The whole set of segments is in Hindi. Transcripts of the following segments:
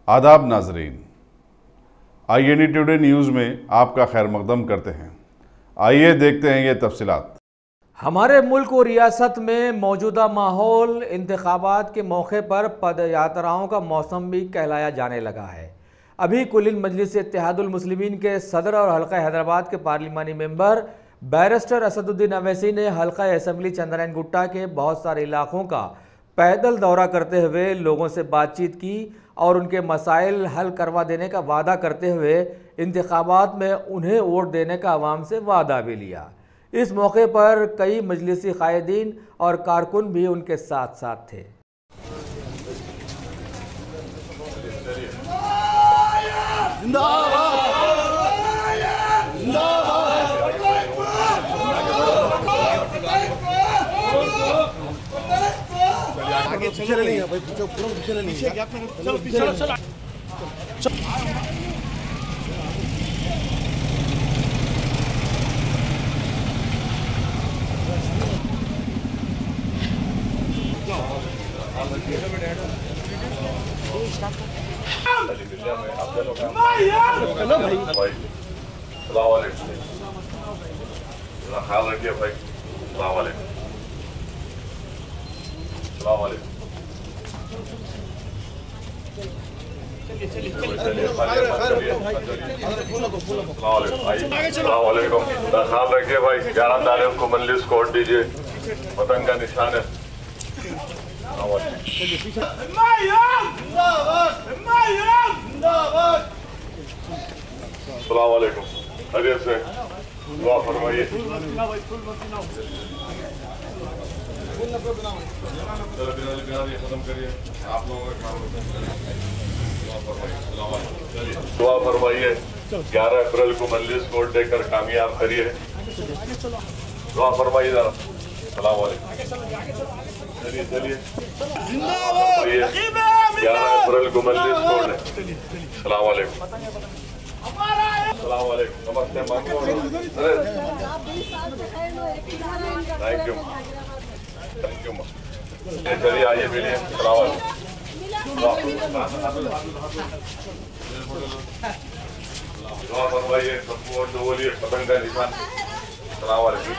आदाब नाजरीन, INE टुडे न्यूज़ में आपका खैर मकदम करते हैं। आइए देखते हैं ये तफसीलात। हमारे मुल्क और रियासत में मौजूदा माहौल इंतखाबात के मौके पर पदयात्राओं का मौसम भी कहलाया जाने लगा है। अभी कुलिन मजलिस इत्तेहादुल मुस्लिमीन के सदर और हल्का हैदराबाद के पार्लिमानी मेंबर बैरिस्टर असदुद्दीन अवैसी ने हल्का असम्बली चंद्रायन गुट्टा के बहुत सारे इलाकों का पैदल दौरा करते हुए लोगों से बातचीत की और उनके मसाइल हल करवा देने का वादा करते हुए इंतखाबात में उन्हें वोट देने का आवाम से वादा भी लिया। इस मौके पर कई मजलिसी कायदीन और कारकुन भी उनके साथ साथ थे। आगे चलो नहीं है भाई, पूरा पीछे गैप में चलो पीछे चलो। चलो भाई, सलाम वालेकुम, ख्याल रखिए भाई, सलाम वालेकुम, सलाम वालेकुम। सलाम वालेकुम, ख्याल रखिए भाई, 11 तारीख को मजलिस को वोट दीजिए, वतन का निशान है। सलाम वालेकुम, खैरियत से दुआ फरमाइए। खत्म करिए आप लोगों का काम, दुआ फरमाइए। 11 अप्रैल को मजलिस को वोट देकर कामयाब करिए, दुआ फरमाइए जरा। सलाम वालेकुम, चलिए चलिए, 11 अप्रैल को मजलिस को वोट है। सलाम वालेकुम, सलाम वालेकुम, नमस्ते मांगो। Thank you, thank you. चलिए आइए मिलिए। सलाम वालेकुम, दुआ फरमाइए, सबको वोट बोलिए, वतन का निशान। सलाम वालेकुम।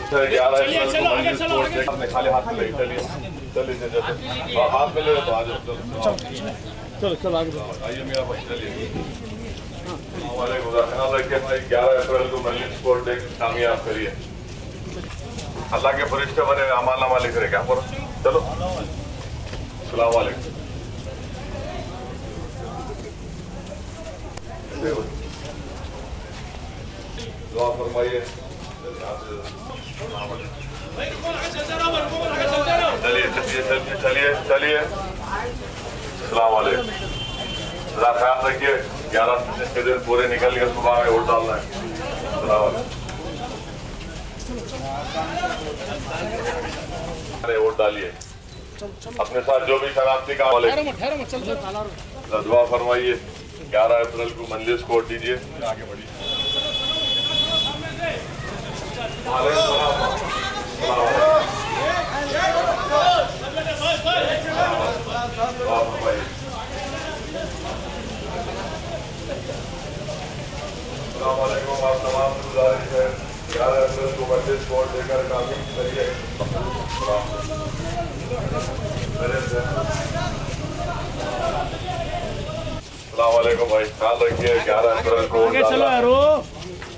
11 अप्रैल को मजलिस को वोट देकर खाली हाथ में चलिए चलिए, जैसे हाथ में ले तो आ जाओ। चलो चलो आइए मेरा भाई, चलिए। वालेकुम, ख्याल रखिए भाई, 11 अप्रैल को मजलिस को वोट देकर कामयाब करिए। अल्लाह के फरिश्ते बने अमालनामा लिख रहे क्या पर। चलो, सलाम वालेकुम। दुआ फरमाइए। चलिए चलिए चलिए चलिए चलिए, सलाम वालेकुम, ख्याल रखिए। 11 के दिन पूरे निकल के सुबह में वोट डालना है। सलाम वालेकुम, वोट डालिए, अपने साथ जो भी शरारती काम वाले दुआ फरमाइए। 11 अप्रैल को मजलिस को वोट दीजिए, आगे बढ़िए। आप तमाम गुजारिश है, 11 अप्रैल को मजलिस को वोट देकर कामयाब करिए। सलाम वालेकुम भाई, ख्याल रखिए। 11 अप्रैल को आगे चलो यारो,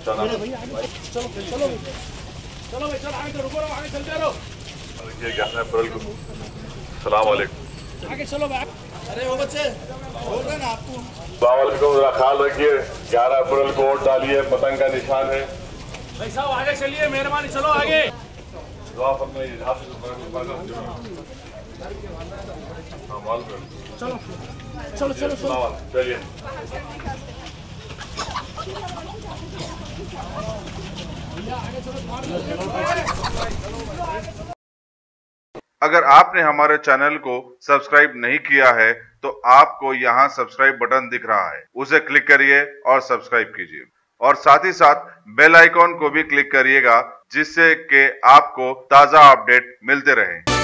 चलो चलो चलो चलो भाई, चलो आगे रुको, आगे चलते रहो। देखिए 11 अप्रैल को। सलाम वालेकुम, आगे चलो भाई। अरे वो बच्चे बोल रहे ना आपको। सलाम वालेकुम, ख्याल रखिए। 11 अप्रैल को वोट डालिए, पतंग का निशान है। भाई साहब आगे चलिए, मेहरबानी, चलो आगे। दुआ फरमाइए। चलो चलो चलो चलो, चलिए। अगर आपने हमारे चैनल को सब्सक्राइब नहीं किया है तो आपको यहाँ सब्सक्राइब बटन दिख रहा है, उसे क्लिक करिए और सब्सक्राइब कीजिए और साथ ही साथ बेल आइकॉन को भी क्लिक करिएगा जिससे कि आपको ताज़ा अपडेट मिलते रहें।